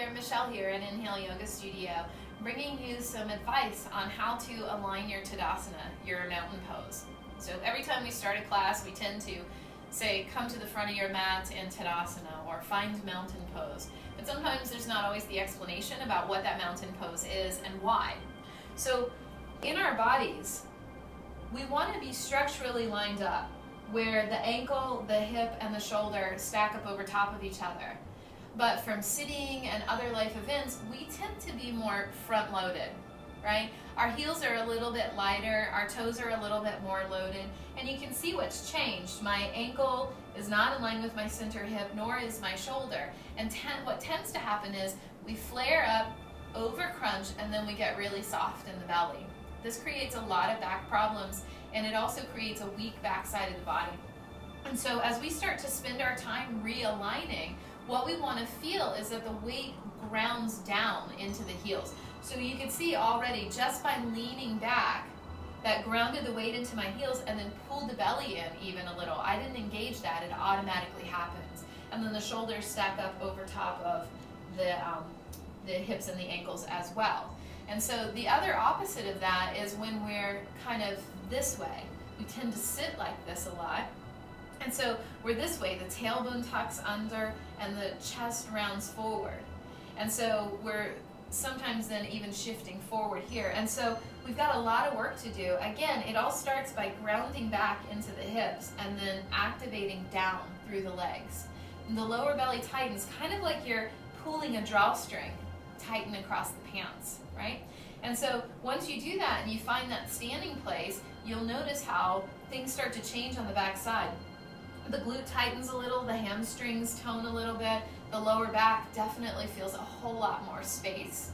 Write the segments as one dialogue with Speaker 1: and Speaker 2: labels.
Speaker 1: there, Michelle here at Inhale Yoga Studio, bringing you some advice on how to align your Tadasana, your mountain pose. So every time we start a class, we tend to say, come to the front of your mat in Tadasana or find mountain pose. But sometimes there's not always the explanation about what that mountain pose is and why. So in our bodies, we want to be structurally lined up where the ankle, the hip, and the shoulder stack up over top of each other. But from sitting and other life events, we tend to be more front-loaded, right? Our heels are a little bit lighter, our toes are a little bit more loaded, and you can see what's changed. My ankle is not in line with my center hip, nor is my shoulder. And what tends to happen is we flare up, over crunch, and then we get really soft in the belly. This creates a lot of back problems, and it also creates a weak backside of the body. And so as we start to spend our time realigning, what we want to feel is that the weight grounds down into the heels. So you can see already just by leaning back, that grounded the weight into my heels and then pulled the belly in even a little. I didn't engage that, it automatically happens. And then the shoulders stack up over top of the hips and the ankles as well. And so the other opposite of that is when we're kind of this way. We tend to sit like this a lot. And so we're this way, the tailbone tucks under and the chest rounds forward. And so we're sometimes then even shifting forward here. And so we've got a lot of work to do. Again, it all starts by grounding back into the hips and then activating down through the legs. And the lower belly tightens, kind of like you're pulling a drawstring, tighten across the pants, right? And so once you do that and you find that standing place, you'll notice how things start to change on the back side. The glute tightens a little, the hamstrings tone a little bit, the lower back definitely feels a whole lot more space.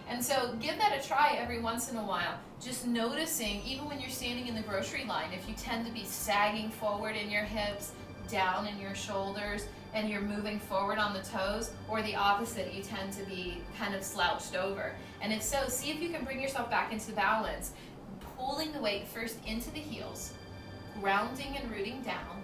Speaker 1: And so give that a try every once in a while. Just noticing, even when you're standing in the grocery line, if you tend to be sagging forward in your hips, down in your shoulders, and you're moving forward on the toes, or the opposite, you tend to be kind of slouched over. And if so, see if you can bring yourself back into balance, pulling the weight first into the heels, grounding and rooting down,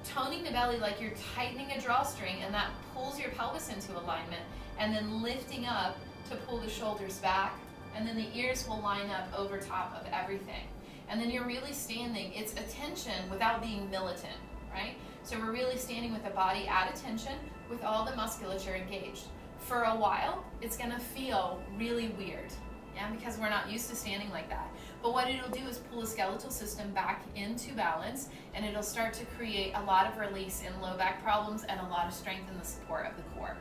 Speaker 1: toning the belly like you're tightening a drawstring, and that pulls your pelvis into alignment, and then lifting up to pull the shoulders back, and then the ears will line up over top of everything. And then you're really standing, it's attention without being militant, right? So we're really standing with the body at attention with all the musculature engaged. For a while, it's gonna feel really weird, yeah, because we're not used to standing like that. But what it'll do is pull the skeletal system back into balance, and it'll start to create a lot of release in low back problems and a lot of strength in the support of the core.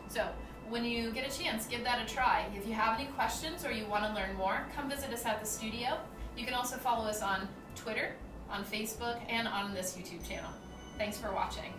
Speaker 1: So when you get a chance, give that a try. If you have any questions or you want to learn more, come visit us at the studio. You can also follow us on Twitter, on Facebook, and on this YouTube channel. Thanks for watching.